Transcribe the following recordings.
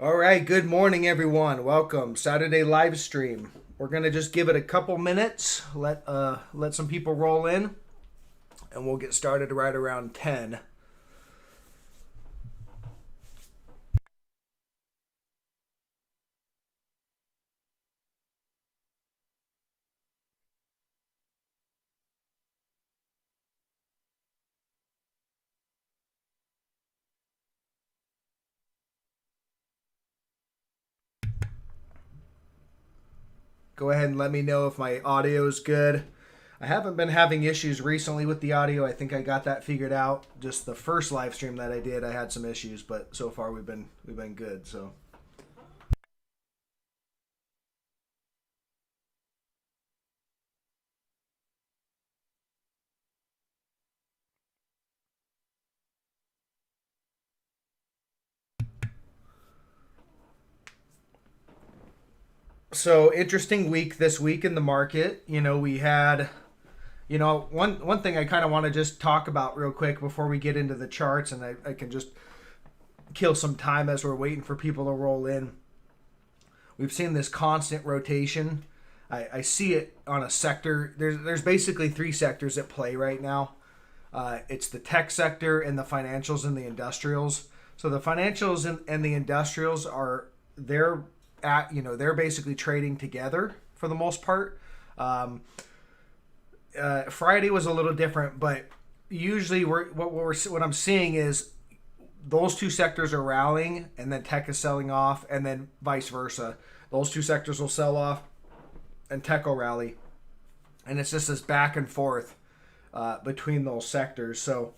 All right, good morning, everyone. Welcome, Saturday live stream. We're gonna just give it a couple minutes, let some people roll in, and we'll get started right around 10. Go ahead and let me know if my audio is good. I haven't been having issues recently with the audio. I think I got that figured out. Just the first live stream that I did, I had some issues, but so far we've been good. So interesting week this week in the market. We had one thing I kind of want to just talk about real quick before we get into the charts, and I can just kill some time as we're waiting for people to roll in. We've seen this constant rotation. I see it on a sector. There's basically three sectors at play right now. It's the tech sector and the financials and the industrials. So the financials and the industrials they're basically trading together for the most part. Friday was a little different, but usually what I'm seeing is those two sectors are rallying, and then tech is selling off, and then vice versa. Those two sectors will sell off, and tech will rally, and it's just this back and forth between those sectors. So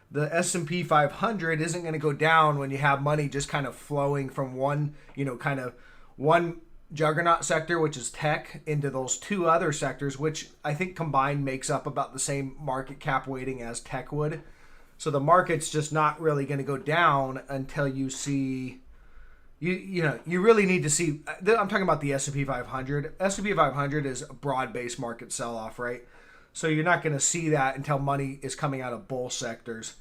the S&P 500 isn't going to go down when you have money just kind of flowing from one juggernaut sector, which is tech, into those two other sectors, which I think combined makes up about the same market cap weighting as tech would. So the market's just not really going to go down until you see, you really need to see. I'm talking about the S&P 500. S&P 500 is a broad-based market sell-off, right? So you're not going to see that until money is coming out of bull sectors.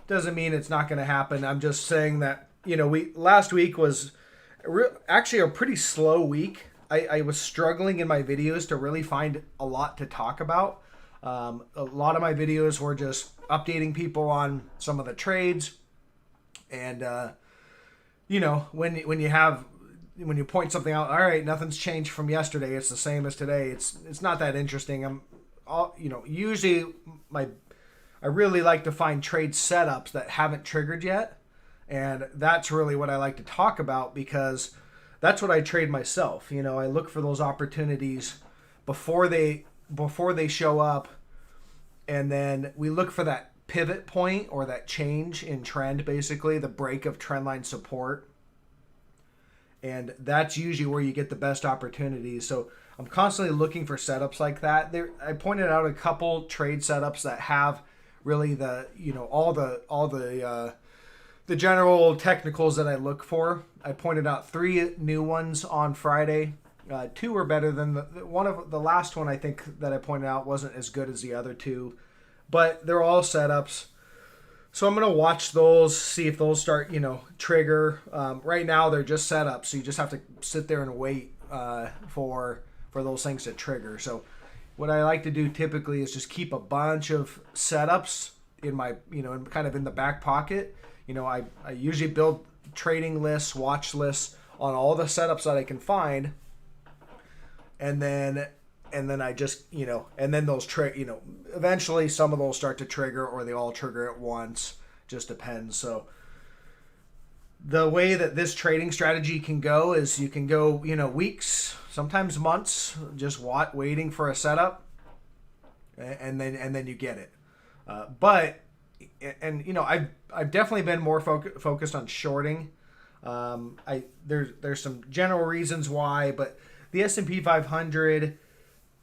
Doesn't mean it's not going to happen. I'm just saying that, last week was actually a pretty slow week. I was struggling in my videos to really find a lot to talk about. A lot of my videos were just updating people on some of the trades, and when you point something out, all right, nothing's changed from yesterday, it's the same as today. It's not that interesting. Usually I really like to find trade setups that haven't triggered yet, and that's really what I like to talk about, because that's what I trade myself. I look for those opportunities before they show up, and then we look for that pivot point or that change in trend, basically the break of trendline support, and that's usually where you get the best opportunities. So I'm constantly looking for setups like that. I pointed out a couple trade setups that have really the general technicals that I look for. I pointed out 3 new ones on Friday. 2 were better than the last one. I think that I pointed out wasn't as good as the other 2, but they're all setups. So I'm going to watch those, see if those start, trigger. Right now they're just setups, so you just have to sit there and wait for those things to trigger. So what I like to do typically is just keep a bunch of setups in my, kind of in the back pocket. I usually build trading lists, watch lists on all the setups that I can find, and then I just, and then those eventually some of those start to trigger, or they all trigger at once. Just depends. So the way that this trading strategy can go is you can go, weeks, sometimes months, just waiting for a setup, and then you get it. I've definitely been more focused on shorting. There's some general reasons why, but the S&P 500,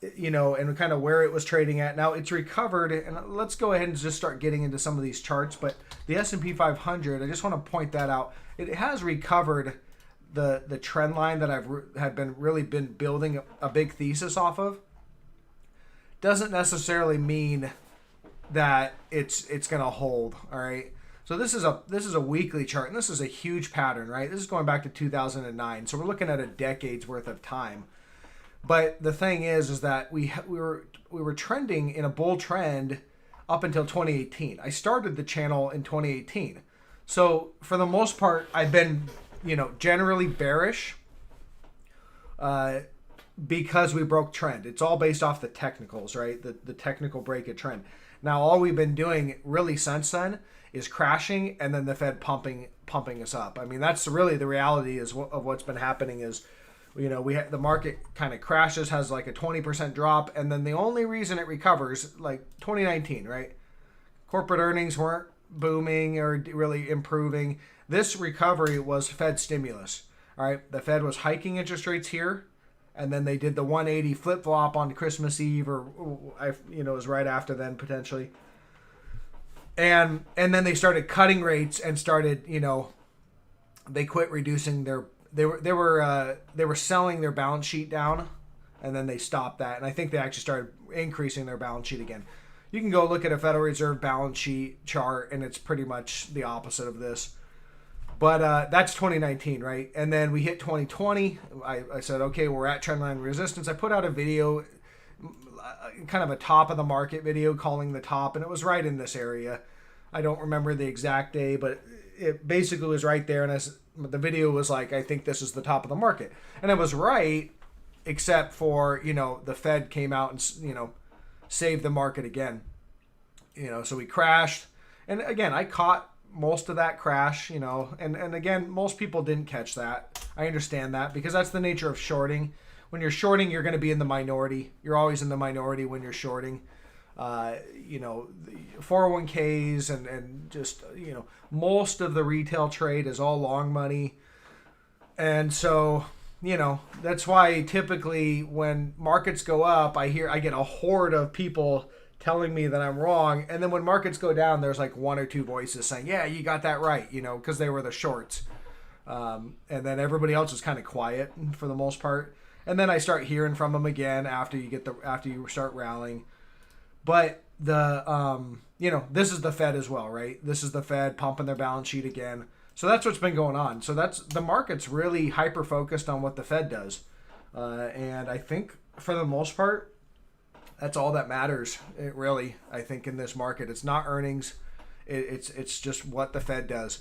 and kind of where it was trading at. Now it's recovered, and let's go ahead and just start getting into some of these charts. But the S&P 500, I just want to point that out. It has recovered the trend line that have been building a big thesis off of. Doesn't necessarily mean that it's going to hold. All right. So this is a weekly chart, and this is a huge pattern, right? This is going back to 2009. So we're looking at a decade's worth of time. But the thing is that we were trending in a bull trend up until 2018. I started the channel in 2018. So for the most part, I've been, generally bearish because we broke trend. It's all based off the technicals, right? The technical break of trend. Now, all we've been doing really since then is crashing and then the Fed pumping us up. I mean, that's really the reality of what's been happening is, the market kind of crashes, has like a 20% drop, and then the only reason it recovers, like 2019, right? Corporate earnings weren't booming or really improving. This recovery was Fed stimulus. All right, the Fed was hiking interest rates here, and then they did the 180 flip flop on Christmas Eve, or it was right after then potentially. And then they started cutting rates and started, they quit reducing their. They were selling their balance sheet down, and then they stopped that. And I think they actually started increasing their balance sheet again. You can go look at a Federal Reserve balance sheet chart, and it's pretty much the opposite of this. But that's 2019, right? And then we hit 2020. I said, okay, we're at trendline resistance. I put out a video, kind of a top of the market video, calling the top, and it was right in this area. I don't remember the exact day, but it basically was right there. And the video was like, I think this is the top of the market. And it was right, except for, the Fed came out and, saved the market again. So we crashed. And again, I caught most of that crash, and again, most people didn't catch that. I understand that because that's the nature of shorting. When you're shorting, you're going to be in the minority. You're always in the minority when you're shorting. 401ks and just, most of the retail trade is all long money. And so, that's why typically when markets go up, I get a horde of people telling me that I'm wrong. And then when markets go down, there's like one or two voices saying, yeah, you got that right, because they were the shorts. And then everybody else is kind of quiet for the most part. And then I start hearing from them again after you start rallying. But this is the Fed as well, right? This is the Fed pumping their balance sheet again. So that's what's been going on. So that's the market's really hyper focused on what the Fed does. And I think for the most part, that's all that matters. I think in this market, it's not earnings. It's just what the Fed does.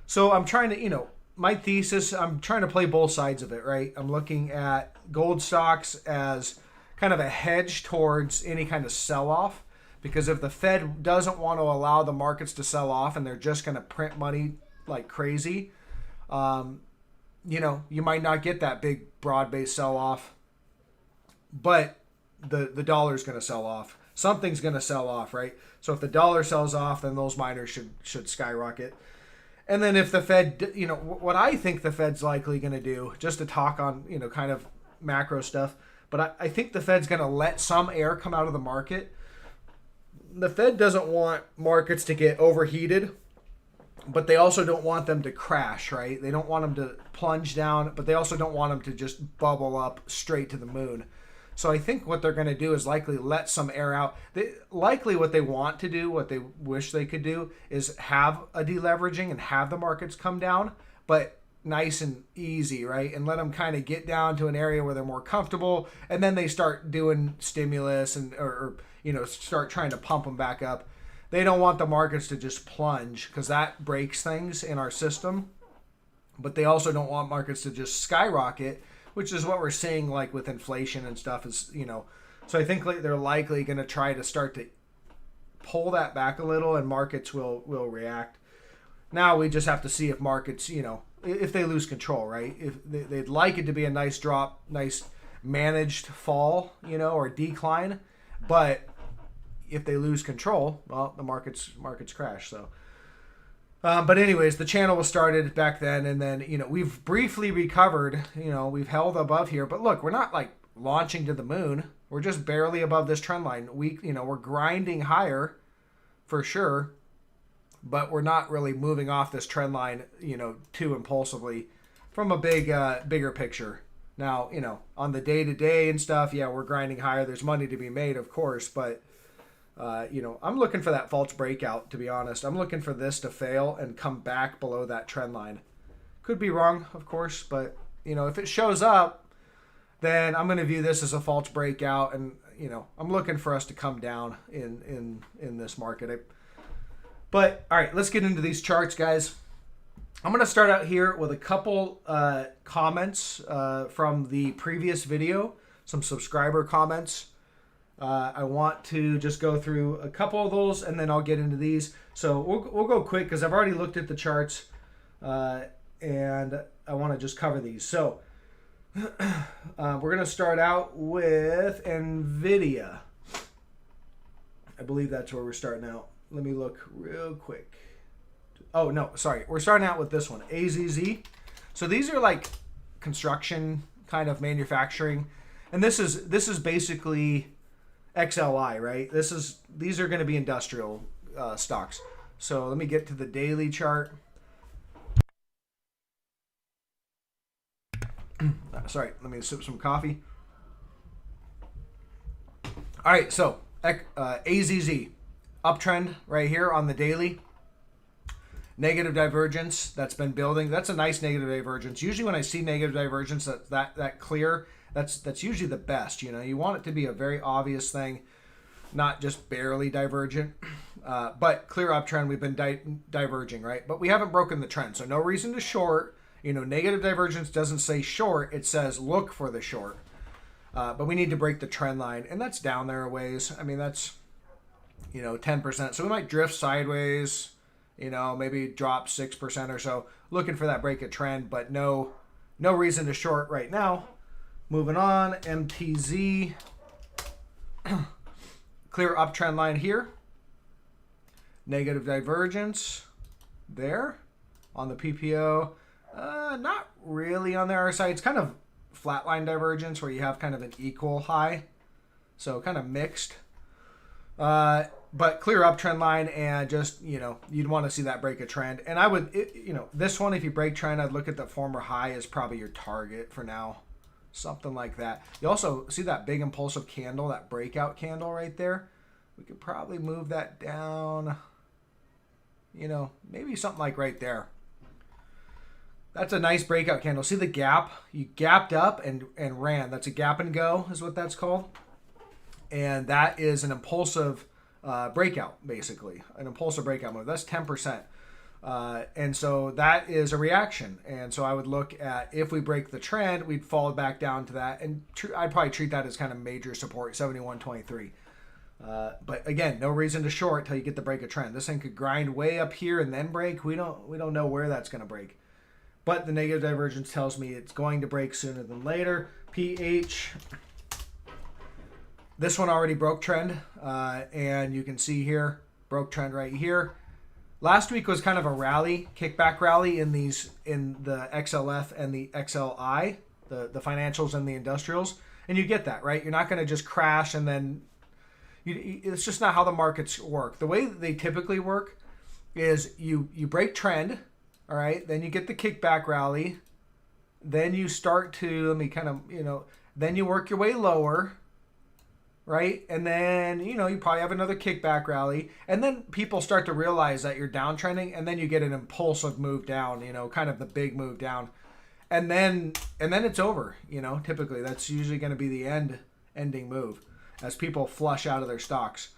So I'm trying to, my thesis, I'm trying to play both sides of it, right? I'm looking at gold stocks as kind of a hedge towards any kind of sell-off, because if the Fed doesn't want to allow the markets to sell off and they're just going to print money like crazy, you might not get that big broad-based sell-off, but the dollar's going to sell off. Something's going to sell off, right? So if the dollar sells off, then those miners should skyrocket. And then if the Fed, what I think the Fed's likely going to do, just to talk on, kind of macro stuff, but I think the Fed's going to let some air come out of the market. The Fed doesn't want markets to get overheated, but they also don't want them to crash, right? They don't want them to plunge down, but they also don't want them to just bubble up straight to the moon. So I think what they're going to do is likely let some air out. Likely what they want to do, what they wish they could do, is have a deleveraging and have the markets come down, but nice and easy, right? And let them kind of get down to an area where they're more comfortable, and then they start doing stimulus or start trying to pump them back up. They don't want the markets to just plunge because that breaks things in our system, but they also don't want markets to just skyrocket, which is what we're seeing like with inflation and stuff is, so I think they're likely going to try to start to pull that back a little and markets will react. Now we just have to see if markets, if they lose control, right? If they'd like it to be a nice drop, nice managed fall, or decline, but if they lose control, well, the markets crash. So, but anyways, the channel was started back then, and then we've briefly recovered. We've held above here, but look, we're not like launching to the moon. We're just barely above this trend line. We're grinding higher, for sure, but we're not really moving off this trend line, too impulsively from a bigger picture. Now, on the day-to-day and stuff, yeah, we're grinding higher. There's money to be made, of course, but You know, I'm looking for that false breakout, to be honest. I'm looking for this to fail and come back below that trend line. Could be wrong, of course, but, you know, if it shows up, then I'm going to view this as a false breakout, and, you know, I'm looking for us to come down in this market. But, all right, let's get into these charts, guys. I'm going to start out here with a couple comments from the previous video, some subscriber comments. I want to just go through a couple of those, and then I'll get into these. So we'll go quick because I've already looked at the charts, and I want to just cover these. So we're going to start out with NVIDIA. I believe that's where we're starting out. Let me look real quick. Oh, no, sorry. We're starting out with this one, AZZ. So these are like construction kind of manufacturing. And this is basically XLI, right? These are going to be industrial stocks. So let me get to the daily chart. Sorry, let me sip some coffee. All right, so AZZ, uptrend right here on the daily. Negative divergence that's been building. That's a nice negative divergence. Usually when I see negative divergence that clear, that's usually the best. You know, you want it to be a very obvious thing, not just barely divergent. But clear uptrend, we've been diverging, right? But we haven't broken the trend, so no reason to short. You know, negative divergence doesn't say short; it says look for the short. But we need to break the trend line, and that's down there a ways. I mean, that's 10%. So we might drift sideways. You know, maybe drop 6% or so, looking for that break of trend, but no reason to short right now. Moving on, MTZ, clear uptrend line here. Negative divergence there on the PPO. Not really on the RSI. It's kind of flatline divergence where you have kind of an equal high, so kind of mixed. But clear uptrend line, and just, you'd want to see that break a trend. And I would, this one, if you break trend, I'd look at the former high as probably your target for now. Something like that. You also see that big impulsive candle, that breakout candle right there. We could probably move that down, maybe something like right there. That's a nice breakout candle. See the gap? You gapped up and ran. That's a gap and go is what that's called. And that is an impulsive breakout, basically. An impulsive breakout move. That's 10%. And so that is a reaction. And so I would look at, if we break the trend, we'd fall back down to that. And I'd probably treat that as kind of major support, 71.23. But again, no reason to short till you get the break of trend. This thing could grind way up here and then break. We don't know where that's going to break. But the negative divergence tells me it's going to break sooner than later. PH. This one already broke trend, and you can see here, broke trend right here. Last week was kind of a rally, kickback rally in the XLF and the XLI, the financials and the industrials, and you get that, right? You're not going to just crash and then, it's just not how the markets work. The way they typically work is you break trend, all right? Then you get the kickback rally, then you start to, then you work your way lower, right? And then, you probably have another kickback rally. And then people start to realize that you're downtrending, and then you get an impulsive move down, kind of the big move down. And then it's over, typically. That's usually going to be the ending move as people flush out of their stocks.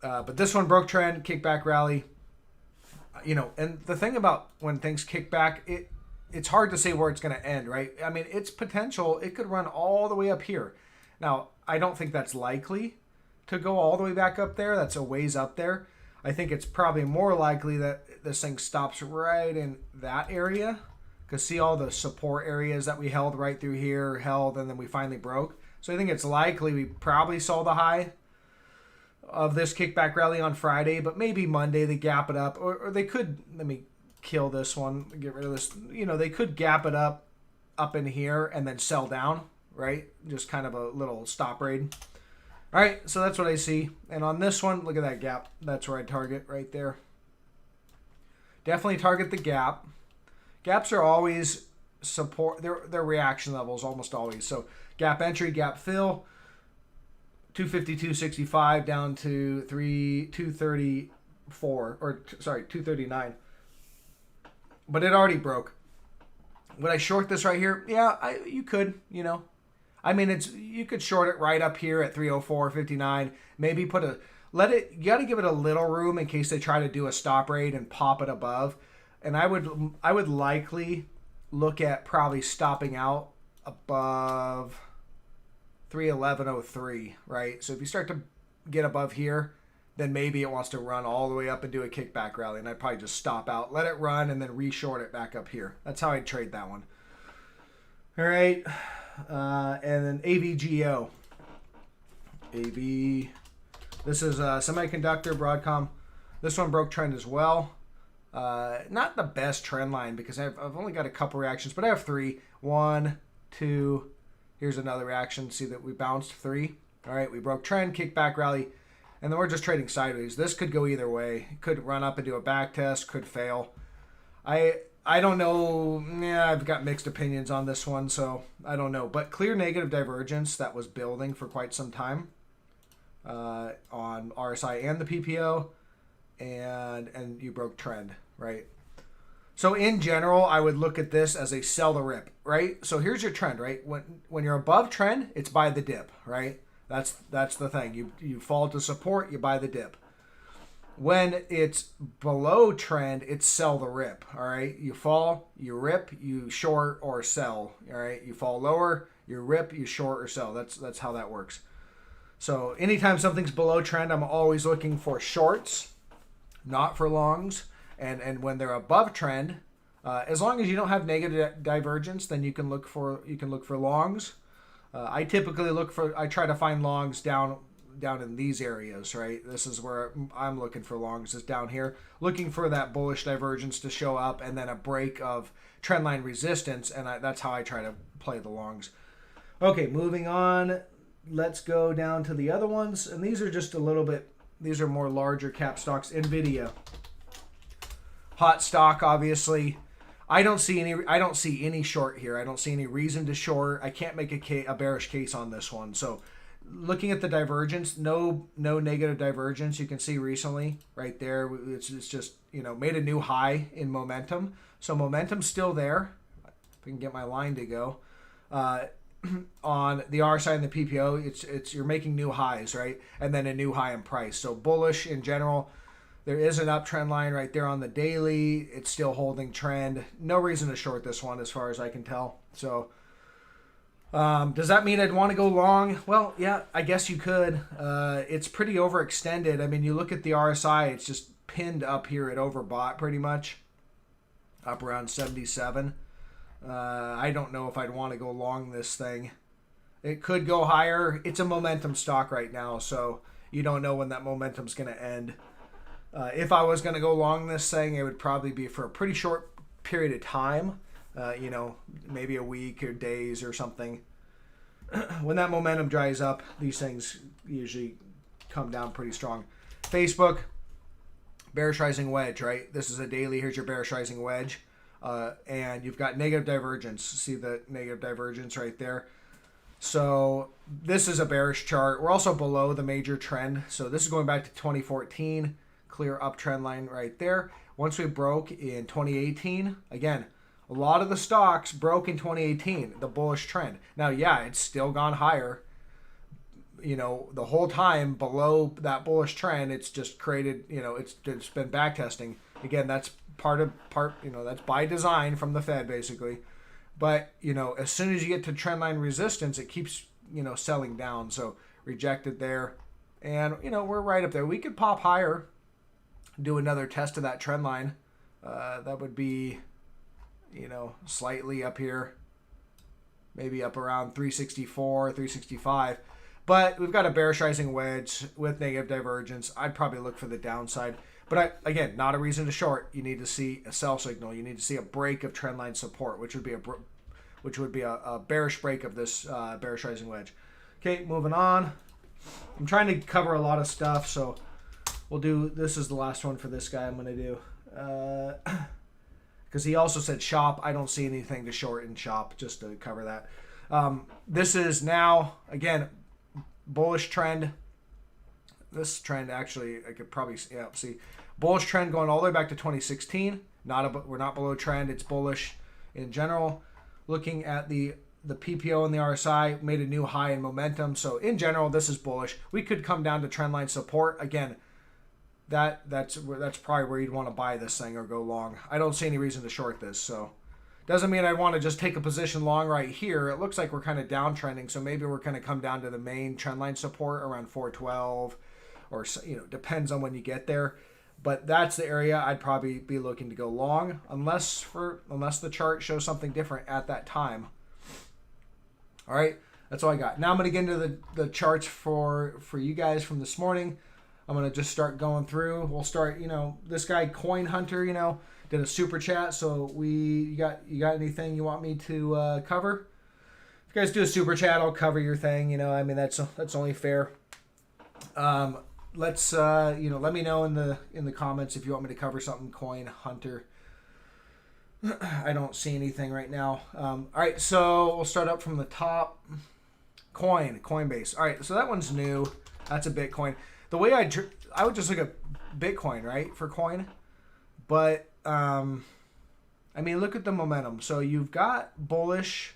But this one broke trend, kickback rally. And the thing about when things kick back, it's hard to say where it's going to end, right? I mean, it's potential. It could run all the way up here. Now, I don't think that's likely to go all the way back up there. That's a ways up there. I think it's probably more likely that this thing stops right in that area. Because see all the support areas that we held right through here, and then we finally broke. So I think it's likely we probably saw the high of this kickback rally on Friday, but maybe Monday they gap it up. Or they could, let me kill this one, get rid of this. They could gap it up in here and then sell down. Right? Just kind of a little stop raid. All right, so that's what I see. And on this one, look at that gap. That's where I target right there. Definitely target the gap. Gaps are always support. They're reaction levels almost always. So gap entry, gap fill. 250, 265 down to 234, or sorry, 239. But it already broke. Would I short this right here? Yeah, you could, I mean, you could short it right up here at 304.59. Maybe you got to give it a little room in case they try to do a stop rate and pop it above. And I would likely look at probably stopping out above 311.03, right? So if you start to get above here, then maybe it wants to run all the way up and do a kickback rally, and I'd probably just stop out, let it run, and then re-short it back up here. That's how I'd trade that one. All right, and then AVGO. This is a semiconductor, Broadcom. This one broke trend as well. Not the best trend line because I've only got a couple reactions, but I have 3. 1, 2, here's another reaction. See that we bounced 3. All right, we broke trend, kickback rally, and then we're just trading sideways. This could go either way. It could run up and do a back test, could fail. I don't know. Yeah, I've got mixed opinions on this one, so I don't know. But clear negative divergence that was building for quite some time on RSI and the PPO, and you broke trend, right? So in general, I would look at this as a sell the rip, right? So here's your trend, right? When you're above trend, it's buy the dip, right? That's the thing. You fall to support, you buy the dip. When it's below trend, it's sell the rip, all right? You fall, you rip, you short or sell, all right? You fall lower, you rip, you short or sell. That's how that works. So anytime something's below trend, I'm always looking for shorts, not for longs. And when they're above trend, as long as you don't have negative divergence, then you can look for longs. I typically I try to find longs down in these areas, right? This is where I'm looking for longs, is down here, looking for that bullish divergence to show up and then a break of trendline resistance, and that's how I try to play the longs. Okay, moving on. Let's go down to the other ones, and these are just these are more larger cap stocks. Nvidia, hot stock, obviously. I don't see any short here. I don't see any reason to short. I can't make a bearish case on this one. So looking at the divergence, no negative divergence. You can see recently right there, it's just, made a new high in momentum. So momentum's still there. If I can get my line to go. On the RSI and the PPO, you're making new highs, right? And then a new high in price. So bullish in general. There is an uptrend line right there on the daily. It's still holding trend. No reason to short this one as far as I can tell. So does that mean I'd want to go long? Well, yeah, I guess you could. It's pretty overextended. I mean, you look at the RSI, it's just pinned up here at overbought pretty much, up around 77. I don't know if I'd want to go long this thing. It could go higher. It's a momentum stock right now, so you don't know when that momentum's going to end. If I was going to go long this thing, it would probably be for a pretty short period of time, maybe a week or days or something. When that momentum dries up, these things usually come down pretty strong. Facebook, bearish rising wedge, right? This is a daily. Here's your bearish rising wedge. And you've got negative divergence. See the negative divergence right there? So this is a bearish chart. We're also below the major trend. So this is going back to 2014. Clear uptrend line right there. Once we broke in 2018, again, a lot of the stocks broke in 2018, the bullish trend. Now, yeah, it's still gone higher. The whole time below that bullish trend, it's just created, it's been backtesting. Again, that's that's by design from the Fed basically. But, as soon as you get to trendline resistance, it keeps, selling down. So rejected there. And, we're right up there. We could pop higher, do another test of that trend line. That would be, slightly up here, maybe up around 364, 365. But we've got a bearish rising wedge with negative divergence. I'd probably look for the downside. But again, not a reason to short. You need to see a sell signal. You need to see a break of trendline support, which would be a bearish break of this bearish rising wedge. Okay, moving on. I'm trying to cover a lot of stuff, so this is the last one for this guy I'm going to do. Because he also said shop. I don't see anything to short in shop, just to cover that. This is now, again, bullish trend. This trend actually, I could probably see bullish trend going all the way back to 2016. We're not below trend. It's bullish in general. Looking at the PPO and the RSI, made a new high in momentum. So in general, this is bullish. We could come down to trendline support again. That's probably where you'd want to buy this thing or go long. I don't see any reason to short this. So doesn't mean I want to just take a position long right here. It looks like we're kind of downtrending, so maybe we're going to come down to the main trendline support around 412, or depends on when you get there. But that's the area I'd probably be looking to go long, unless the chart shows something different at that time. All right, that's all I got. Now I'm going to get into the charts for you guys from this morning. I'm going to just start going through. We'll start, this guy Coin Hunter, did a super chat. So you got anything you want me to cover? If you guys do a super chat, I'll cover your thing. That's only fair. Let's let me know in the comments if you want me to cover something. Coin Hunter. I don't see anything right now. All right, so we'll start up from the top. Coinbase. All right, so that one's new. That's a Bitcoin. The way I would just look at Bitcoin, right, for coin. But look at the momentum. So you've got bullish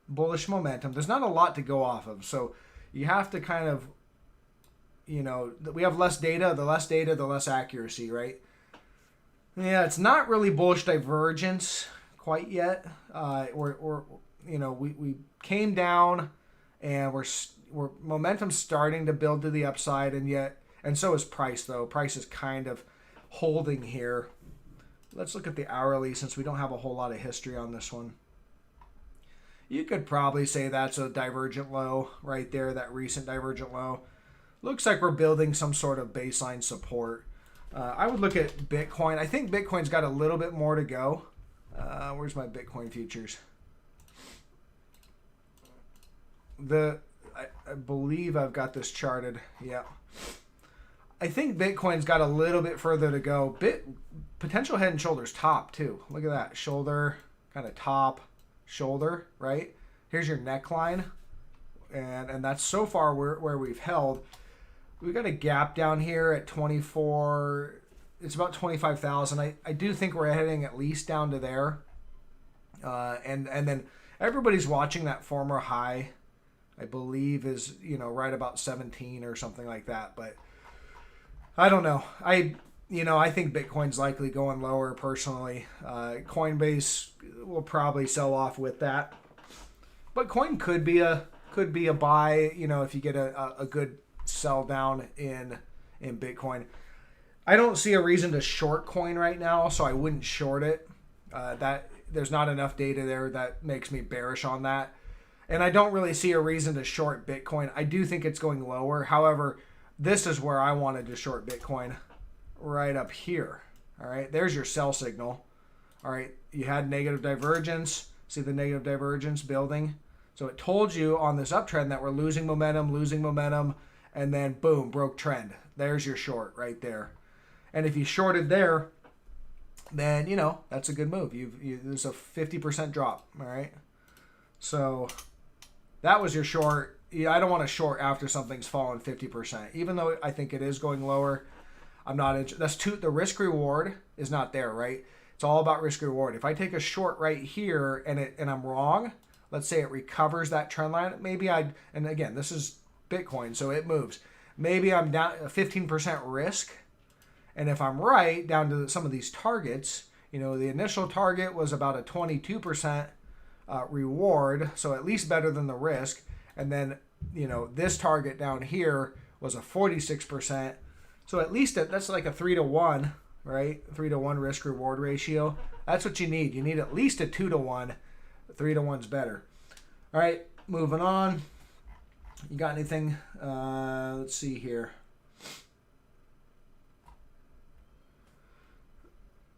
momentum. There's not a lot to go off of. So you have to kind of, we have less data. The less data, the less accuracy, right? Yeah, it's not really bullish divergence quite yet. We came down, and we're momentum's starting to build to the upside, and so is price though. Price is kind of holding here. Let's look at the hourly since we don't have a whole lot of history on this one. You could probably say that's a divergent low right there, that recent divergent low. Looks like we're building some sort of baseline support. I would look at Bitcoin. I think Bitcoin's got a little bit more to go. Where's my Bitcoin futures? I believe I've got this charted. Yeah. I think Bitcoin's got a little bit further to go. Potential head and shoulders top too. Look at that. Shoulder, kind of top, shoulder, right? Here's your neckline. And that's so far where we've held. We've got a gap down here at 24. It's about 25,000. I do think we're heading at least down to there. And then everybody's watching that former high, I believe is, right about 17 or something like that. But I don't know. I think Bitcoin's likely going lower personally. Coinbase will probably sell off with that. But coin could be a buy, if you get a good sell down in Bitcoin. I don't see a reason to short coin right now, so I wouldn't short it. That there's not enough data there that makes me bearish on that. And I don't really see a reason to short Bitcoin. I do think it's going lower. However, this is where I wanted to short Bitcoin, right up here. All right, there's your sell signal. All right, you had negative divergence. See the negative divergence building? So it told you on this uptrend that we're losing momentum, and then boom, broke trend. There's your short right there. And if you shorted there, then, that's a good move. There's a 50% drop, all right? So that was your short. I don't want to short after something's fallen 50%. Even though I think it is going lower, I'm not the risk reward is not there, right? It's all about risk reward. If I take a short right here and I'm wrong, let's say it recovers that trend line, and again, this is Bitcoin, so it moves. Maybe I'm down 15% risk, and if I'm right, down to some of these targets, the initial target was about a 22% reward, so at least better than the risk, and then this target down here was a 46%, so at least that's like a 3-to-1, right? 3-to-1 risk reward ratio. That's what you need. You need at least a 2-to-1. 3-to-1's better. All right, moving on. You got anything? Let's see here.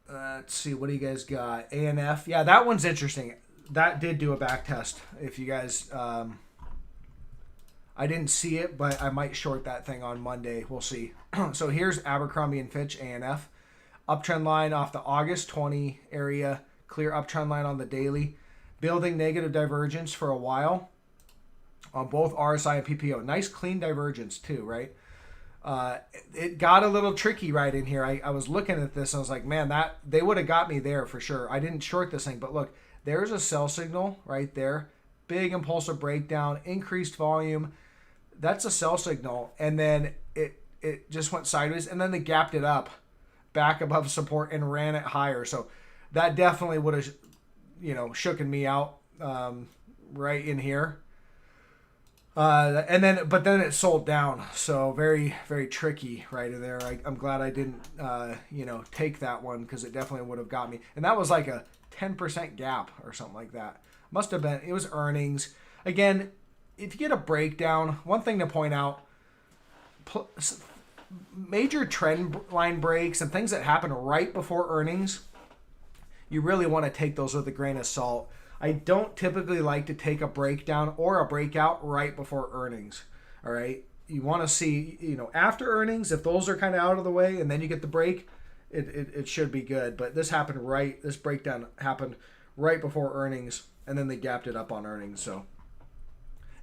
Let's see. What do you guys got? ANF. Yeah, that one's interesting. That did do a back test. If you guys, I didn't see it, but I might short that thing on Monday. We'll see. So here's Abercrombie and Fitch ANF. Uptrend line off the August 20 area. Clear uptrend line on the daily. Building negative divergence for a while on both RSI and PPO. Nice clean divergence too, right? It got a little tricky right in here. I was looking at this and I was like, man, that they would have got me there for sure. I didn't short this thing, but look, there's a sell signal right there. Big impulsive breakdown, increased volume. That's a sell signal. And then it just went sideways, and then they gapped it up back above support and ran it higher. So that definitely would have, shooken me out right in here. But then it sold down. So very, very tricky right in there. I'm glad I didn't, take that one, because it definitely would have got me. And that was like a 10% gap or something like that. Must have been, it was earnings. Again, if you get a breakdown, one thing to point out, major trend line breaks and things that happen right before earnings, you really want to take those with a grain of salt. I don't typically like to take a breakdown or a breakout right before earnings. All right. You want to see, after earnings, if those are kind of out of the way and then you get the break, it should be good. But this breakdown happened right before earnings, and then they gapped it up on earnings. So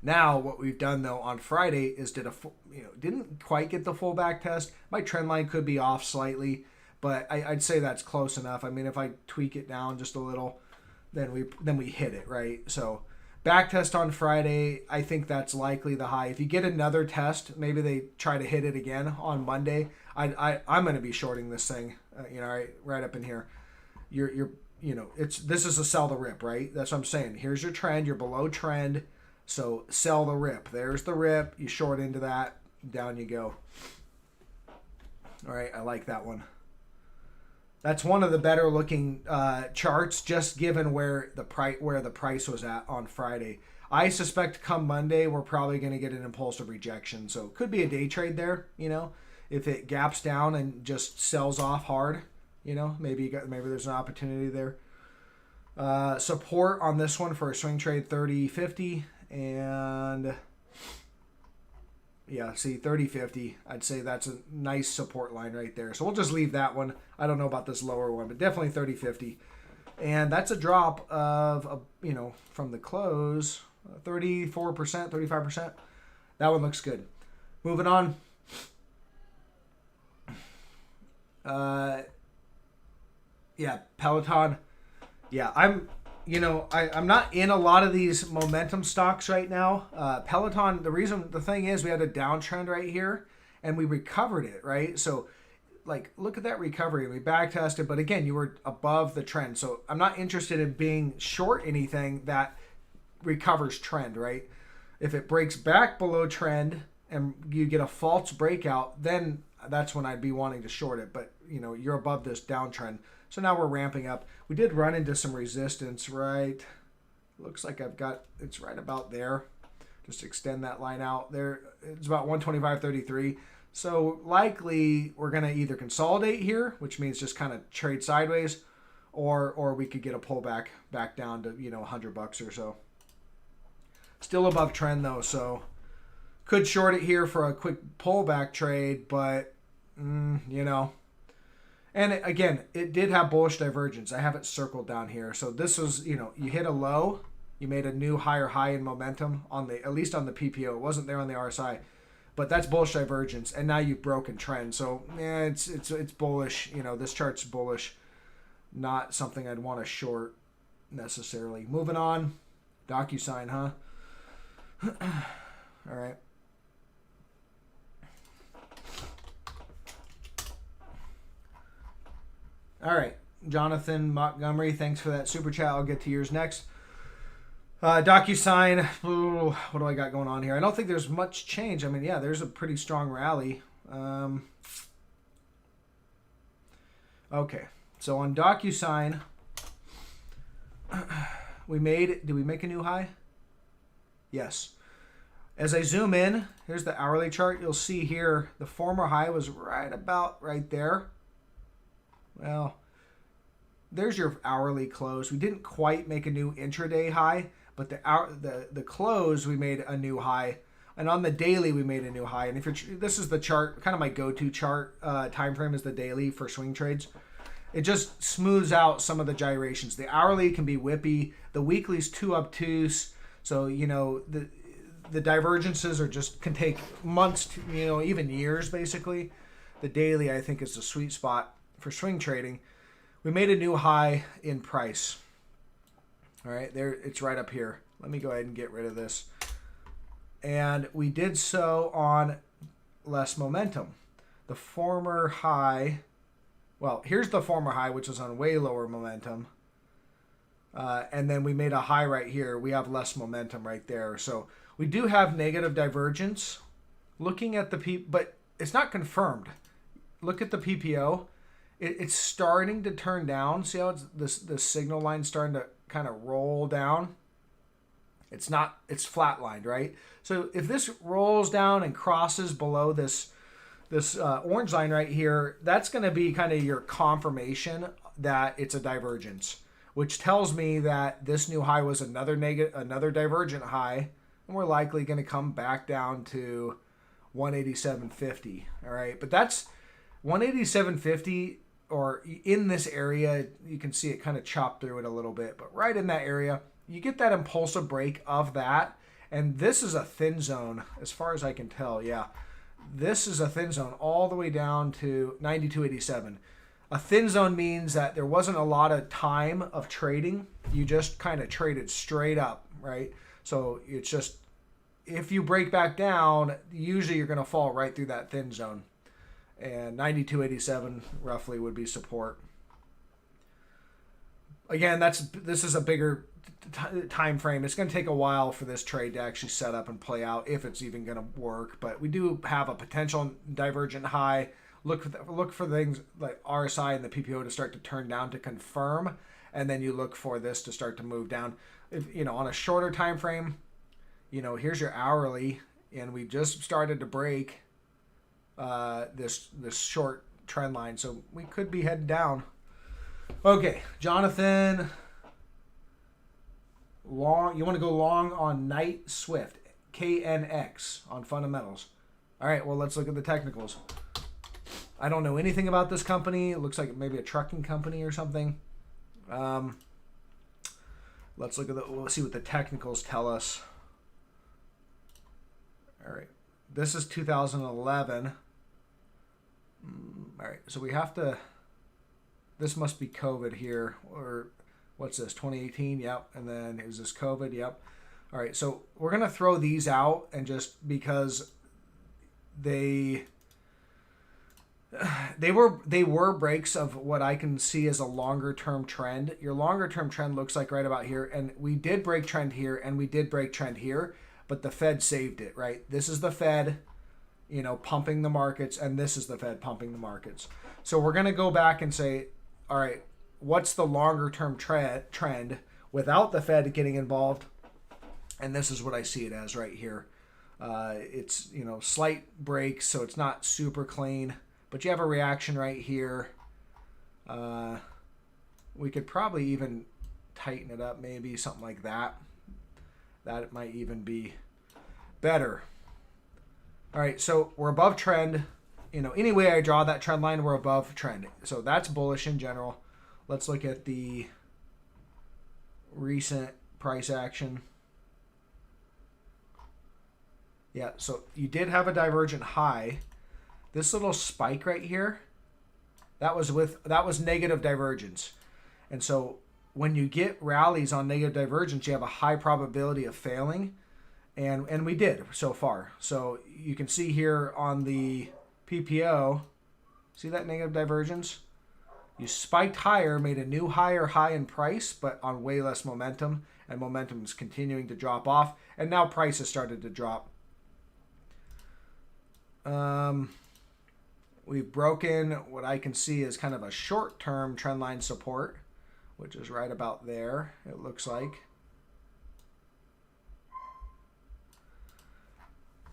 now what we've done though on Friday is didn't quite get the full back test. My trend line could be off slightly, but I'd say that's close enough. I mean, if I tweak it down just a little, then we hit it, right? So back test on Friday, I think that's likely the high. If you get another test, maybe they try to hit it again on Monday. I'm going to be shorting this thing, right up in here. This is a sell the rip, right? That's what I'm saying. Here's your trend. You're below trend. So sell the rip. There's the rip. You short into that. Down you go. All right. I like that one. That's one of the better looking charts, just given where the price was at on Friday. I suspect come Monday, we're probably going to get an impulsive rejection. So it could be a day trade there, if it gaps down and just sells off hard, maybe there's an opportunity there. Support on this one for a swing trade 30.50, and yeah, see 30.50. I'd say that's a nice support line right there. So we'll just leave that one. I don't know about this lower one, but definitely 30.50. And that's a drop of from the close, 34%, 35%. That one looks good. Moving on. Peloton. Yeah, I'm not in a lot of these momentum stocks right now. Peloton, the thing is we had a downtrend right here and we recovered it, right? So look at that recovery. We back tested, but again, you were above the trend. So I'm not interested in being short anything that recovers trend, right? If it breaks back below trend and you get a false breakout, then that's when I'd be wanting to short it. But you're above this downtrend. So now we're ramping up. We did run into some resistance, right? Looks like it's right about there. Just extend that line out there. It's about 125.33. So likely we're going to either consolidate here, which means just kind of trade sideways, or we could get a pullback back down to, $100 or so. Still above trend though, so could short it here for a quick pullback trade, but And again, it did have bullish divergence. I have it circled down here. So this was, you hit a low, you made a new higher high in momentum at least on the PPO. It wasn't there on the RSI, but that's bullish divergence. And now you've broken trend. So it's bullish. This chart's bullish. Not something I'd want to short necessarily. Moving on, Docusign, huh? All right. All right, Jonathan Montgomery, thanks for that super chat. I'll get to yours next. Docusign, what do I got going on here? I don't think there's much change. I mean, yeah, there's a pretty strong rally. Okay, so on Docusign, did we make a new high? Yes. As I zoom in, here's the hourly chart. You'll see here the former high was right there. Well, there's your hourly close. We didn't quite make a new intraday high, but the close we made a new high, and on the daily we made a new high. And this is the chart, kind of my go-to chart time frame is the daily for swing trades. It just smooths out some of the gyrations. The hourly can be whippy. The weekly's too obtuse. So the divergences are just can take months to, even years basically. The daily, I think, is the sweet spot for swing trading. We made a new high in price. All right, there, it's right up here. Let me go ahead and get rid of this. And we did so on less momentum. The former high, well, here's the former high, which is on way lower momentum. And then we made a high right here. We have less momentum right there. So we do have negative divergence. Looking at the but it's not confirmed. Look at the PPO. It's starting to turn down. See how the signal line starting to kind of roll down? It's not, it's flatlined, right? So if this rolls down and crosses below this orange line right here, that's going to be kind of your confirmation that it's a divergence, which tells me that this new high was another divergent high, and we're likely going to come back down to 187.50. All right, but that's 187.50, or in this area, you can see it kind of chopped through it a little bit, but right in that area, you get that impulsive break of that, and this is a thin zone as far as I can tell. Yeah, this is a thin zone all the way down to 92.87. A thin zone means that there wasn't a lot of time of trading. You just kind of traded straight up, right? So it's just, if you break back down, usually you're going to fall right through that thin zone. And 92.87 roughly would be support. Again, this is a bigger time frame. It's going to take a while for this trade to actually set up and play out, if it's even going to work. But we do have a potential divergent high. Look for things like RSI and the PPO to start to turn down to confirm, and then you look for this to start to move down. If on a shorter time frame, here's your hourly, and we just started to break this short trend line, so we could be heading down. Okay, Jonathan, long. You want to go long on Night Swift, KNX on fundamentals. All right, well, let's look at the technicals. I don't know anything about this company. It looks like maybe a trucking company or something. Let's look at we'll see what the technicals tell us. All right, this is 2011. All right, so we have to, this must be COVID here, or what's this, 2018? Yep, and then is this COVID? Yep. All right, so we're going to throw these out, and just because they were breaks of what I can see as a longer term trend. Your longer term trend looks like right about here, and we did break trend here, and we did break trend here, but the Fed saved it, right? This is the Fed, pumping the markets, and this is the Fed pumping the markets. So we're going to go back and say, all right, what's the longer term trend without the Fed getting involved? And this is what I see it as right here. It's, slight breaks, so it's not super clean. But you have a reaction right here. We could probably even tighten it up, maybe something like that. That might even be better. All right, so we're above trend. Any way I draw that trend line, we're above trend. So that's bullish in general. Let's look at the recent price action. Yeah, so you did have a divergent high. This little spike right here, that was negative divergence. And so when you get rallies on negative divergence, you have a high probability of failing. And we did so far. So you can see here on the PPO, see that negative divergence? You spiked higher, made a new higher high in price, but on way less momentum. And momentum is continuing to drop off. And now price has started to drop. We've broken what I can see is kind of a short-term trendline support, which is right about there, it looks like.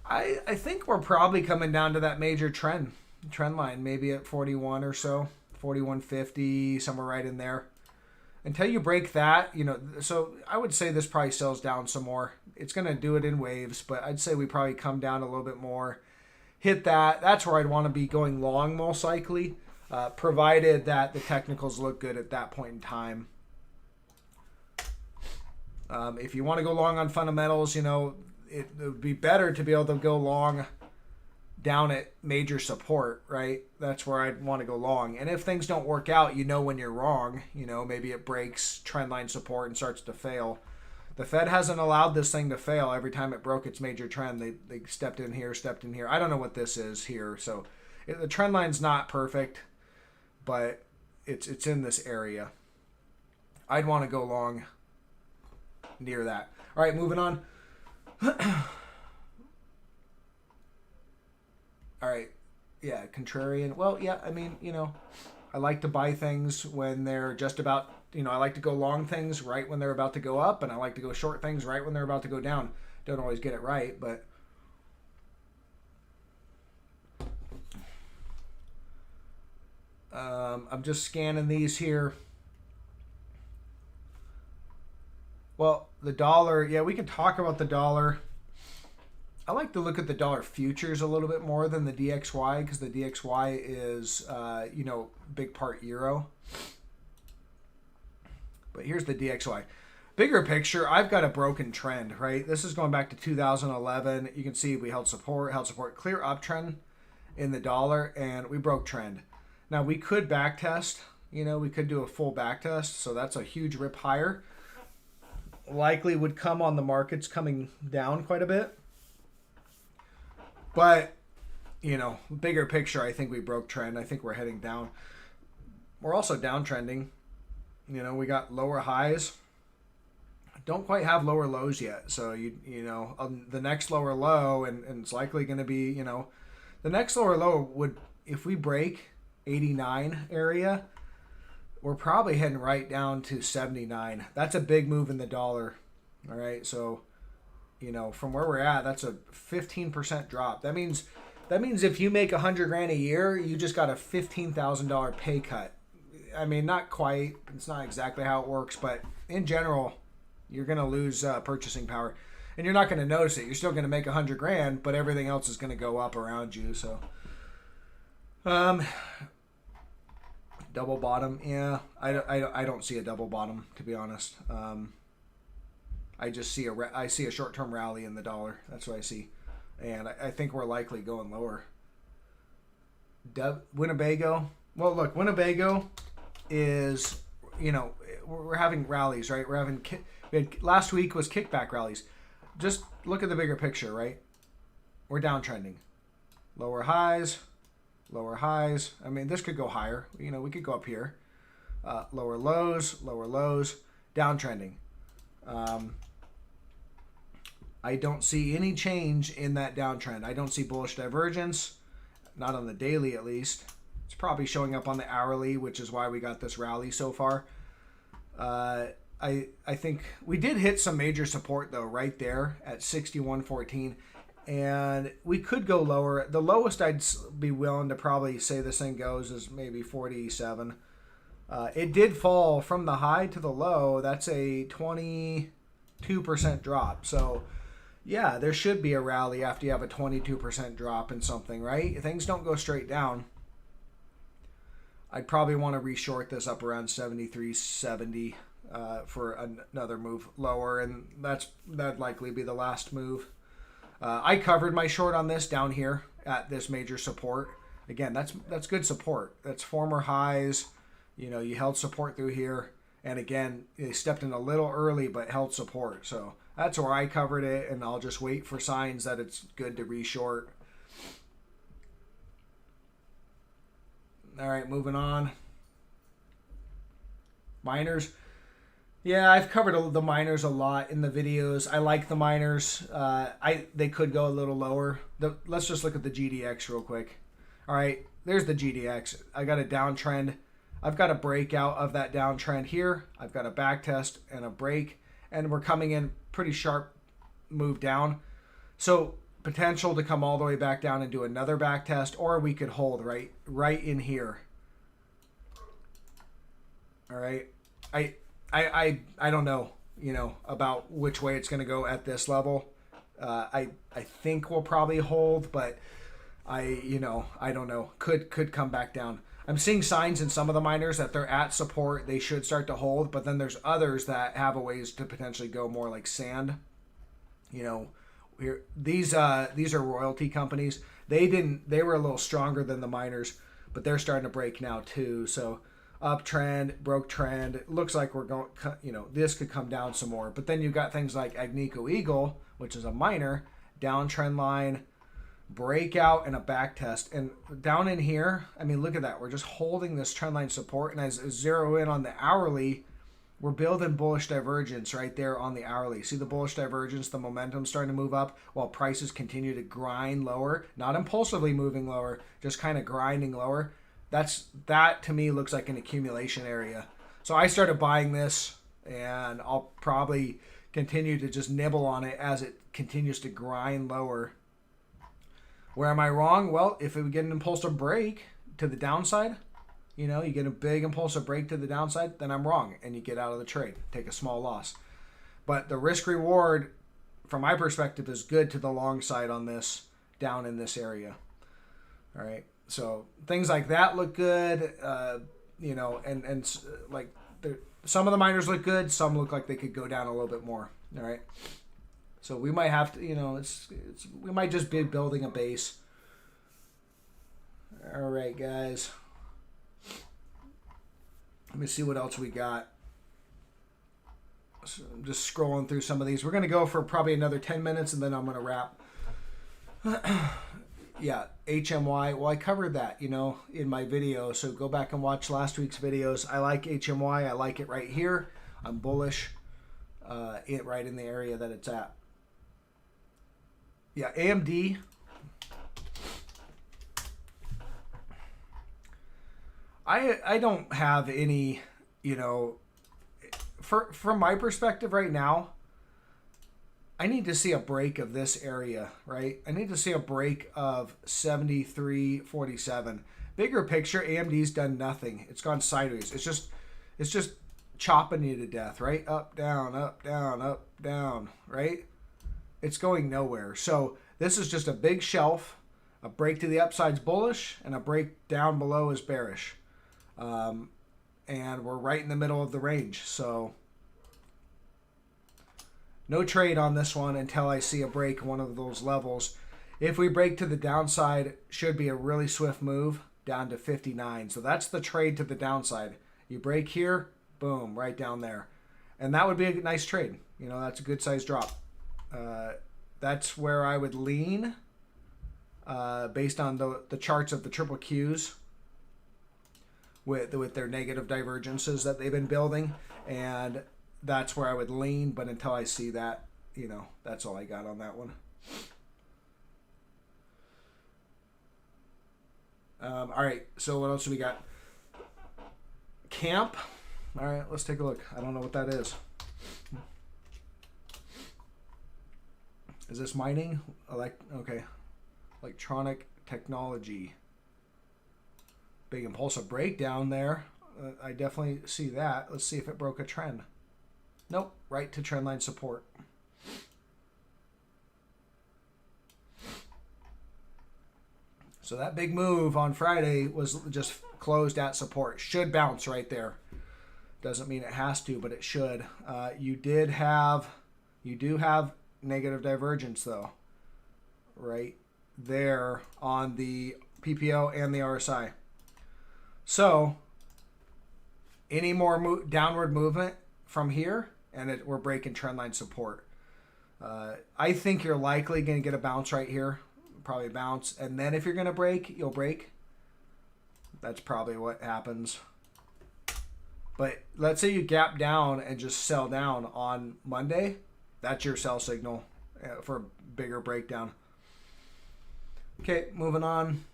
I think we're probably coming down to that major trend line, maybe at 41 or so, 41.50, somewhere right in there. Until you break that, so I would say this probably sells down some more. It's going to do it in waves, but I'd say we probably come down a little bit more. Hit that. That's where I'd want to be going long, most likely, provided that the technicals look good at that point in time. If you want to go long on fundamentals, it would be better to be able to go long down at major support, right? That's where I'd want to go long. And if things don't work out, you know when you're wrong. You know, maybe it breaks trendline support and starts to fail. The Fed hasn't allowed this thing to fail. Every time it broke its major trend, they stepped in here, stepped in here. I don't know what this is here. So the trend line's not perfect, but it's in this area. I'd want to go long near that. All right, moving on. All right. Yeah, contrarian. Well, yeah, I mean, you know, I like to buy things when they're just about, you know, I like to go long things right when they're about to go up, and I like to go short things right when they're about to go down. Don't always get it right, but I'm just scanning these here. Well, the dollar, yeah, we can talk about the dollar. I like to look at the dollar futures a little bit more than the DXY, because the DXY is, you know, big part euro. But here's the DXY. Bigger picture, I've got a broken trend, right? This is going back to 2011. You can see we held support, clear uptrend in the dollar, and we broke trend. Now, we could back test. You know, we could do a full back test, so that's a huge rip higher. Likely would come on the markets coming down quite a bit. But, you know, bigger picture, I think we broke trend. I think we're heading down. We're also downtrending. You know, we got lower highs. Don't quite have lower lows yet. So, you know, the next lower low, and it's likely going to be, you know, the next lower low would, if we break 89 area, we're probably heading right down to 79. That's a big move in the dollar. All right. So, you know, from where we're at, that's a 15% drop. That means if you make $100,000 a year, you just got a $15,000 pay cut. I mean, not quite. It's not exactly how it works, but in general, you're going to lose purchasing power, and you're not going to notice it. You're still going to make $100,000, but everything else is going to go up around you. So, double bottom, yeah. I don't see a double bottom, to be honest. I just see a short-term rally in the dollar. That's what I see, and I think we're likely going lower. Winnebago. Well, look, Winnebago is, you know, we're having rallies, right? Last week was kickback rallies. Just look at the bigger picture, right? We're downtrending. Lower highs. I mean, this could go higher. You know, we could go up here. Lower lows, downtrending. I don't see any change in that downtrend. I don't see bullish divergence, not on the daily at least. It's probably showing up on the hourly, which is why we got this rally so far. I think we did hit some major support, though, right there at 61.14. And we could go lower. The lowest I'd be willing to probably say this thing goes is maybe 47. It did fall from the high to the low. That's a 22% drop. So, yeah, there should be a rally after you have a 22% drop in something, right? Things don't go straight down. I'd probably want to reshort this up around 73.70 for another move lower, and that'd likely be the last move. I covered my short on this down here at this major support. Again, that's good support. That's former highs. You know, you held support through here. And again, they stepped in a little early but held support. So that's where I covered it, and I'll just wait for signs that it's good to reshort. All right, moving on. Miners. Yeah, I've covered the miners a lot in the videos. I like the miners. They could go a little lower. Let's just look at the GDX real quick. All right, there's the GDX. I got a downtrend. I've got a breakout of that downtrend here. I've got a back test and a break, and we're coming in pretty sharp move down. So potential to come all the way back down and do another back test, or we could hold right in here. All right, I don't know, you know, about which way it's going to go at this level. I think we'll probably hold, but I don't know. Could come back down. I'm seeing signs in some of the miners that they're at support. They should start to hold, but then there's others that have a ways to potentially go more like sand. You know, here, these are royalty companies. They were a little stronger than the miners, but they're starting to break now too. So uptrend, broke trend. It looks like we're going, this could come down some more. But then you've got things like Agnico Eagle, which is a miner, downtrend line, breakout, and a back test. And down in here, I mean, look at that. We're just holding this trend line support. And as I zero in on the hourly, we're building bullish divergence right there on the hourly. See the bullish divergence, the momentum starting to move up while prices continue to grind lower, not impulsively moving lower, just kind of grinding lower. That to me looks like an accumulation area. So I started buying this, and I'll probably continue to just nibble on it as it continues to grind lower. Where am I wrong? Well, if we get an impulsive break to the downside, you get a big impulsive break to the downside, then I'm wrong, and you get out of the trade, take a small loss. But the risk reward, from my perspective, is good to the long side on this, down in this area. All right, so things like that look good, and like some of the miners look good, some look like they could go down a little bit more. All right, so we might have to, we might just be building a base. All right, guys. Let me see what else we got. So I'm just scrolling through some of these. We're going to go for probably another 10 minutes, and then I'm going to wrap. Yeah, HMY. Well, I covered that, in my video. So go back and watch last week's videos. I like HMY. I like it right here. I'm bullish. It right in the area that it's at. Yeah, AMD. I don't have any, from my perspective right now, I need to see a break of this area, right? I need to see a break of 73.47. Bigger picture, AMD's done nothing. It's gone sideways. It's just chopping you to death, right? Up, down, up, down, up, down, right? It's going nowhere. So this is just a big shelf. A break to the upside's bullish, and a break down below is bearish. And we're right in the middle of the range, so no trade on this one until I see a break one of those levels. If we break to the downside, should be a really swift move down to 59. So that's the trade to the downside. You break here, boom, right down there. And that would be a nice trade. That's a good size drop. That's where I would lean based on the charts of the triple Qs. With their negative divergences that they've been building, and that's where I would lean. But until I see that, that's all I got on that one. All right, so what else do we got? Camp. All right, let's take a look. I don't know what that is. Is this mining? Okay. Electronic technology. Big impulsive breakdown there. I definitely see that. Let's see if it broke a trend. Nope, right to trendline support. So that big move on Friday was just closed at support. Should bounce right there. Doesn't mean it has to, but it should. You do have negative divergence though, right there on the PPO and the RSI. So, any more downward movement from here, and we're breaking trendline support. I think you're likely going to get a bounce right here, probably bounce, and then if you're going to break, you'll break. That's probably what happens. But let's say you gap down and just sell down on Monday. That's your sell signal for a bigger breakdown. Okay, moving on.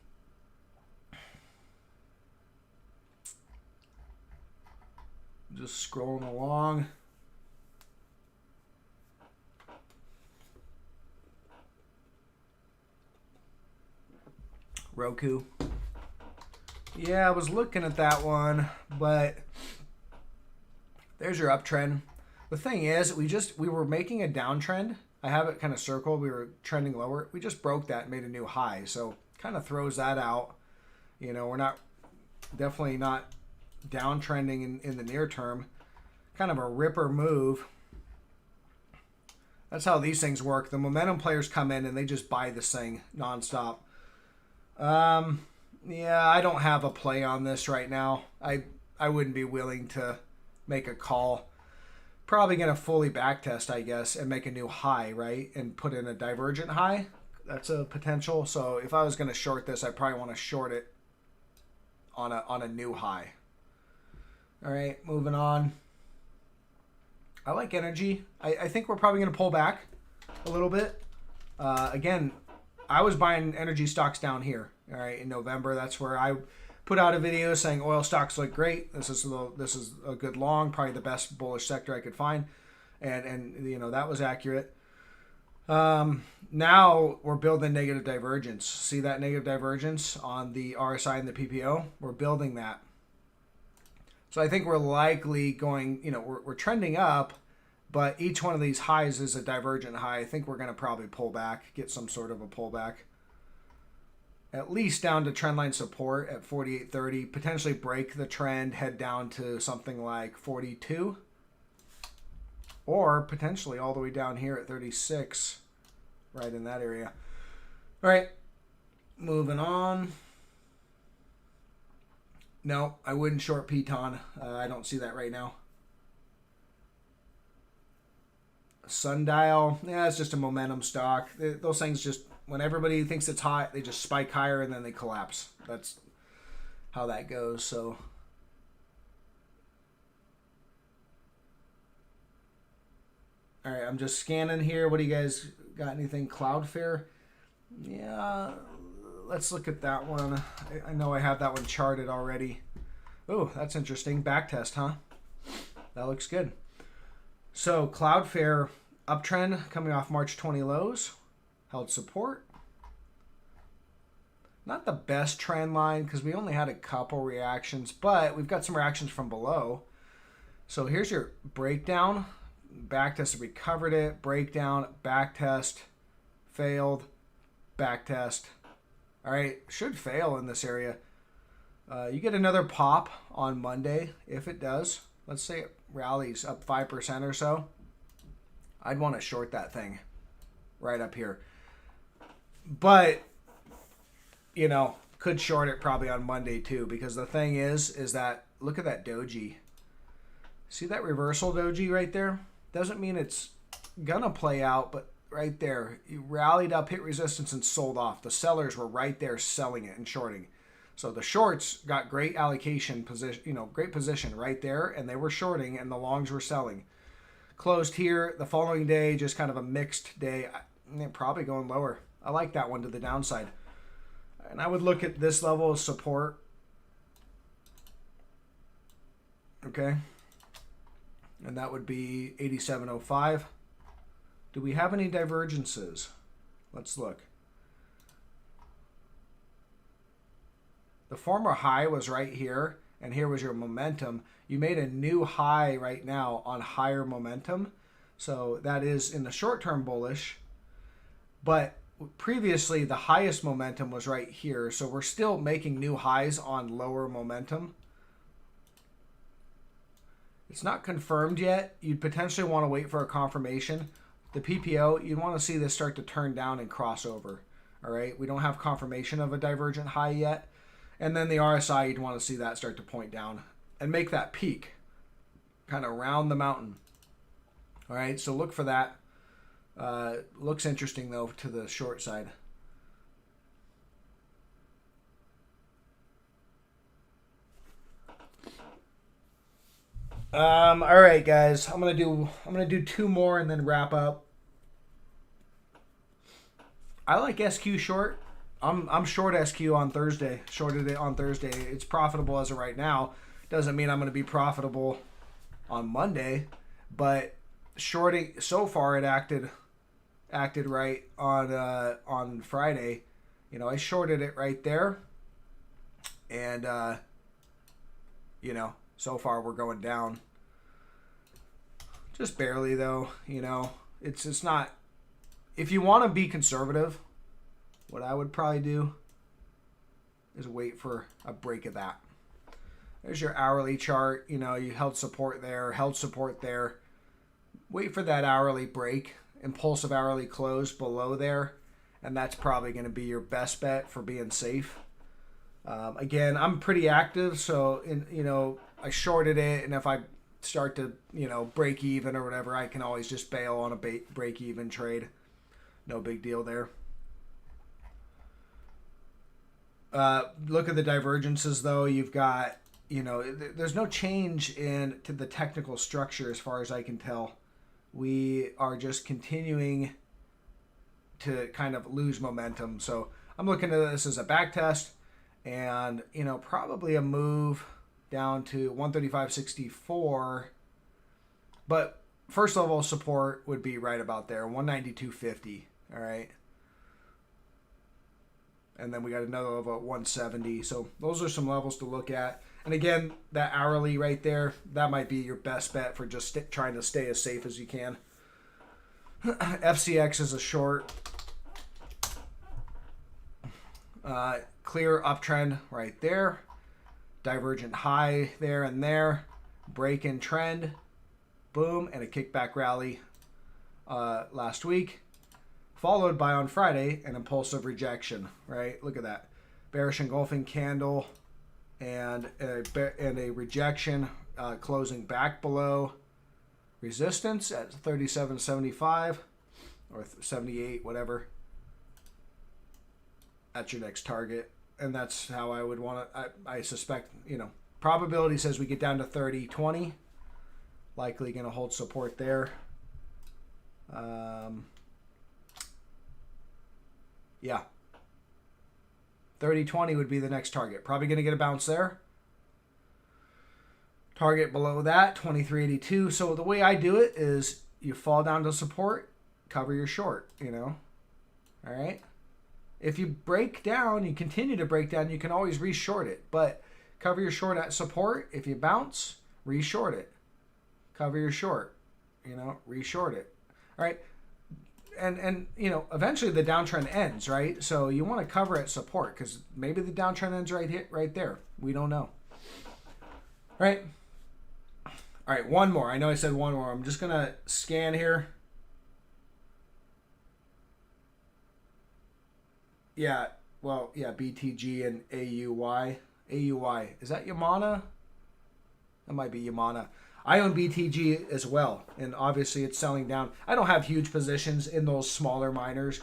Just scrolling along. Roku. Yeah, I was looking at that one, but there's your uptrend. The thing is, we were making a downtrend. I have it kind of circled. We were trending lower. We just broke that and made a new high. So kind of throws that out. We're definitely not downtrending in the near term. Kind of a ripper move. That's how these things work. The momentum players come in and they just buy this thing nonstop. Yeah, I don't have a play on this right now. I wouldn't be willing to make a call. Probably going to fully backtest, I guess, and make a new high, right? And put in a divergent high. That's a potential. So if I was going to short this, I probably want to short it on a new high. All right, moving on. I like energy. I think we're probably going to pull back a little bit. Again, I was buying energy stocks down here. All right, in November, that's where I put out a video saying oil stocks look great. This is a good long, probably the best bullish sector I could find, and you know that was accurate. Now we're building negative divergence. See that negative divergence on the RSI and the PPO? We're building that. So I think we're likely going, you know, we're trending up, but each one of these highs is a divergent high. I think we're going to probably pull back, get some sort of a pullback. At least down to trendline support at 48.30, potentially break the trend, head down to something like 42. Or potentially all the way down here at 36, right in that area. All right, moving on. No, I wouldn't short Piton. I don't see that right now. Sundial, yeah, it's just a momentum stock. Those things just, when everybody thinks it's hot, they just spike higher and then they collapse. That's how that goes. So, all right, I'm just scanning here. What do you guys got? Anything? Cloudflare? Yeah, let's look at that one. I know I have that one charted already. Oh, that's interesting. Backtest, huh? That looks good. So Cloudflare uptrend coming off March 20 lows, held support. Not the best trend line because we only had a couple reactions, but we've got some reactions from below. So here's your breakdown. Backtest, recovered it. Breakdown, backtest, failed, backtest. All right, should fail in this area. You get another pop on Monday if it does. Let's say it rallies up 5% or so. I'd want to short that thing right up here. But, you know, could short it probably on Monday too, because the thing is that, look at that doji. See that reversal doji right there? Doesn't mean it's going to play out, but right there, you rallied up, hit resistance, and sold off. The sellers were right there selling it and shorting. So the shorts got great allocation position, you know, great position right there, and they were shorting, and the longs were selling. Closed here the following day, just kind of a mixed day. Probably going lower. I like that one to the downside. And I would look at this level of support. Okay. And that would be 87.05. Do we have any divergences? Let's look. The former high was right here, and here was your momentum. You made a new high right now on higher momentum. So that is in the short term bullish. But previously, the highest momentum was right here. So we're still making new highs on lower momentum. It's not confirmed yet. You'd potentially want to wait for a confirmation. The PPO, you'd want to see this start to turn down and cross over. All right, we don't have confirmation of a divergent high yet. And then the RSI, you'd want to see that start to point down and make that peak kind of round the mountain. All right, so look for that. Looks interesting, though, to the short side. All right, guys. I'm gonna do two more and then wrap up. I like SQ short. I'm short SQ on Thursday. Shorted it on Thursday. It's profitable as of right now. Doesn't mean I'm gonna be profitable on Monday, but shorting so far it acted right on Friday. You know, I shorted it right there, and you know, so far we're going down. Just barely though, you know. It's not, if you want to be conservative, what I would probably do is wait for a break of that. There's your hourly chart. You know, you held support there, held support there. Wait for that hourly break impulsive hourly close below there, and that's probably going to be your best bet for being safe. Again, I'm pretty active, so I shorted it, and if I start to break even or whatever, I can always just bail on a break even trade. No big deal there. Look at the divergences though. You've got there's no change to the technical structure as far as I can tell. We are just continuing to kind of lose momentum. So I'm looking at this as a back test, and probably a move down to 135.64. But first level support would be right about there, 192.50. All right. And then we got another level at 170. So those are some levels to look at. And again, that hourly right there, that might be your best bet for just trying to stay as safe as you can. FCX is a short. Clear uptrend right there. Divergent high there and there. Break in trend. Boom. And a kickback rally last week. Followed by on Friday an impulsive rejection, right? Look at that. Bearish engulfing candle and a rejection closing back below resistance at 37.75 or 78, whatever. That's your next target. And that's how I would want to, I suspect, probability says we get down to 30.20. Likely going to hold support there. Yeah. 30.20 would be the next target. Probably going to get a bounce there. Target below that, 23.82. So the way I do it is you fall down to support, cover your short, All right? If you break down, you continue to break down, you can always re-short it. But cover your short at support. If you bounce, re-short it. Cover your short, re-short it. All right? And eventually the downtrend ends, right? So you want to cover at support because maybe the downtrend ends right there. We don't know. All right, one more. I know I said one more. I'm just going to scan here. Yeah, BTG and AUY. AUY. Is that Yamana? That might be Yamana. I own BTG as well, and obviously it's selling down. I don't have huge positions in those smaller miners.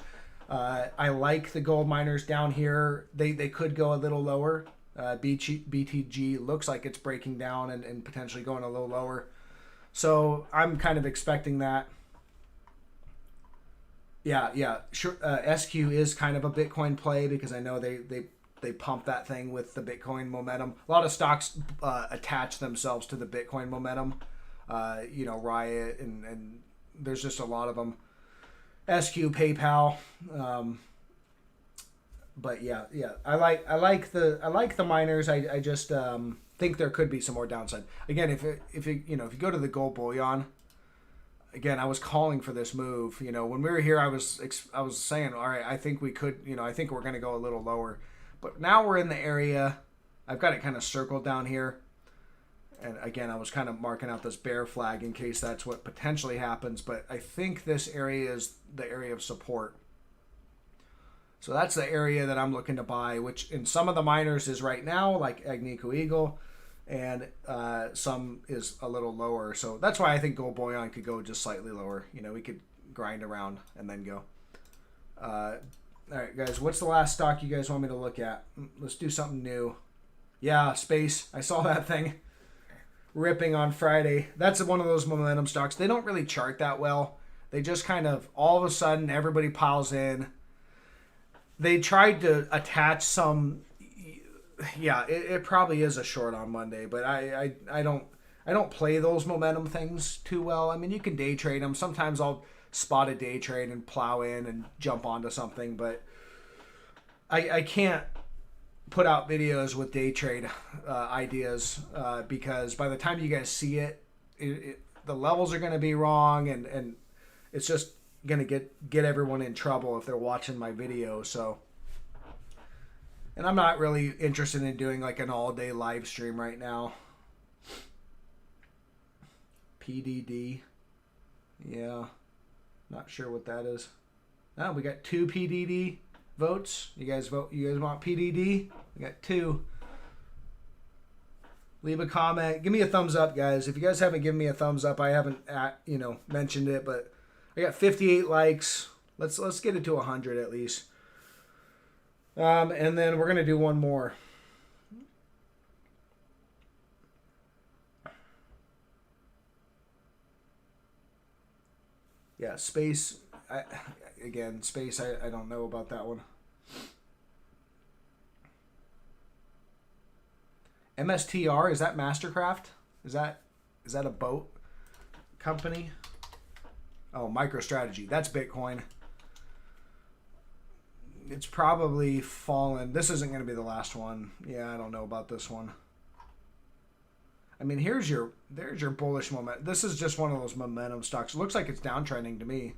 I like the gold miners down here. They could go a little lower. BTG looks like it's breaking down and potentially going a little lower. So I'm kind of expecting that. Yeah. Sure. SQ is kind of a Bitcoin play because I know they pump that thing with the Bitcoin momentum. A lot of stocks attach themselves to the Bitcoin momentum. Riot and there's just a lot of them. SQ, PayPal. But yeah. I like the miners. I just think there could be some more downside. Again, if you go to the gold bullion. Again, I was calling for this move. When we were here, I was saying, all right, I think we could. I think we're going to go a little lower. But now we're in the area. I've got it kind of circled down here. And again, I was kind of marking out this bear flag in case that's what potentially happens. But I think this area is the area of support. So that's the area that I'm looking to buy, which in some of the miners is right now, like Agnico Eagle. And some is a little lower. So that's why I think gold bullion could go just slightly lower. We could grind around and then go. All right, guys, what's the last stock you guys want me to look at? Let's do something new. Yeah, Space. I saw that thing ripping on Friday. That's one of those momentum stocks. They don't really chart that well. They just kind of, all of a sudden, everybody piles in. They tried to attach some... Yeah, it probably is a short on Monday, but I don't play those momentum things too well. I mean, you can day trade them. Sometimes I'll spot a day trade and plow in and jump onto something, but I can't put out videos with day trade ideas because by the time you guys see it, the levels are going to be wrong and it's just going to get everyone in trouble if they're watching my video. So, and I'm not really interested in doing like an all-day live stream right now. PDD. Yeah. Not sure what that is. Oh, we got 2 PDD votes. You guys vote. You guys want PDD? We got 2. Leave a comment. Give me a thumbs up, guys. If you guys haven't given me a thumbs up, I haven't, mentioned it, but I got 58 likes. Let's get it to 100 at least. And then we're gonna do one more. Yeah, space. Space. I don't know about that one. MSTR, is that Mastercraft? Is that a boat company? Oh, MicroStrategy. That's Bitcoin. It's probably fallen. This isn't going to be the last one. Yeah, I don't know about this one. I mean, there's your bullish momentum. This is just one of those momentum stocks. It looks like it's downtrending to me.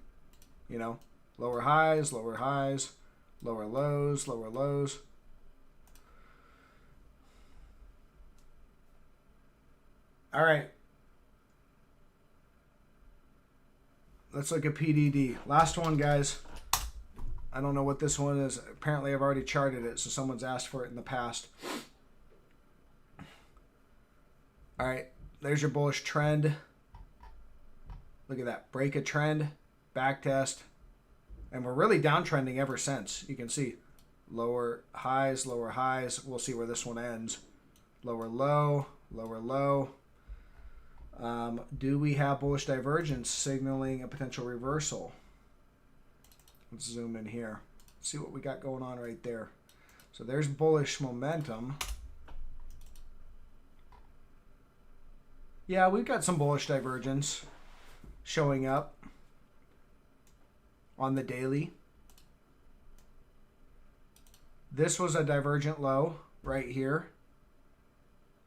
You know, lower highs, lower lows, lower lows. All right. Let's look at PDD. Last one, guys. I don't know what this one is. Apparently, I've already charted it, so someone's asked for it in the past. All right. There's your bullish trend. Look at that. Break a trend. Back test. And we're really downtrending ever since. You can see lower highs, lower highs. We'll see where this one ends. Lower low, lower low. Do we have bullish divergence signaling a potential reversal? Let's zoom in here. See what we got going on right there. So there's bullish momentum. Yeah, we've got some bullish divergence showing up on the daily. This was a divergent low right here.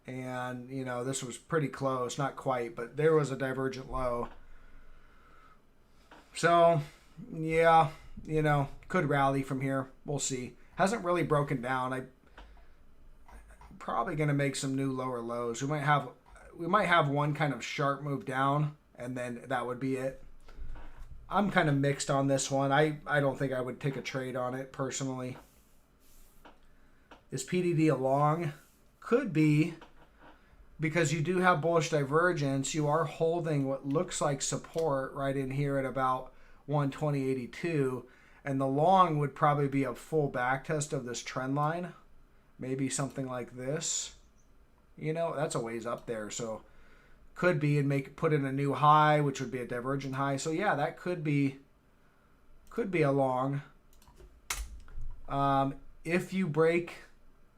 And, this was pretty close. Not quite, but there was a divergent low. So, yeah, could rally from here. We'll see. Hasn't really broken down. I'm probably going to make some new lower lows. We might have one kind of sharp move down, and then that would be it. I'm kind of mixed on this one. I don't think I would take a trade on it personally. Is PDD a long? Could be, because you do have bullish divergence. You are holding what looks like support right in here at about 120.82, and the long would probably be a full back test of this trend line. Maybe something like this. That's a ways up there, so could be, and put in a new high, which would be a divergent high. So yeah, that could be a long. If you break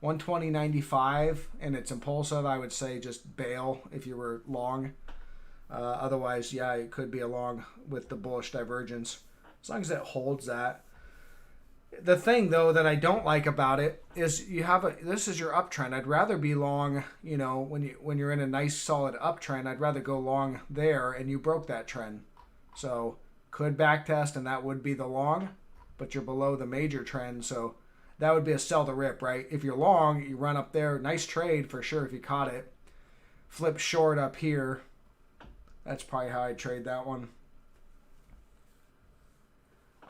120.95 and it's impulsive, I would say just bail if you were long. Otherwise, yeah, it could be a long with the bullish divergence, as long as it holds that. The thing, though, that I don't like about it is this is your uptrend. I'd rather be long, when you're in a nice solid uptrend, I'd rather go long there, and you broke that trend. So could backtest, and that would be the long, but you're below the major trend, so that would be a sell to rip, right? If you're long, you run up there, nice trade for sure if you caught it. Flip short up here. That's probably how I'd trade that one.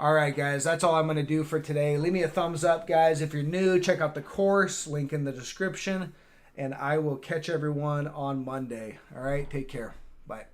All right, guys, that's all I'm going to do for today. Leave me a thumbs up, guys. If you're new, check out the course, link in the description, and I will catch everyone on Monday. All right, take care. Bye.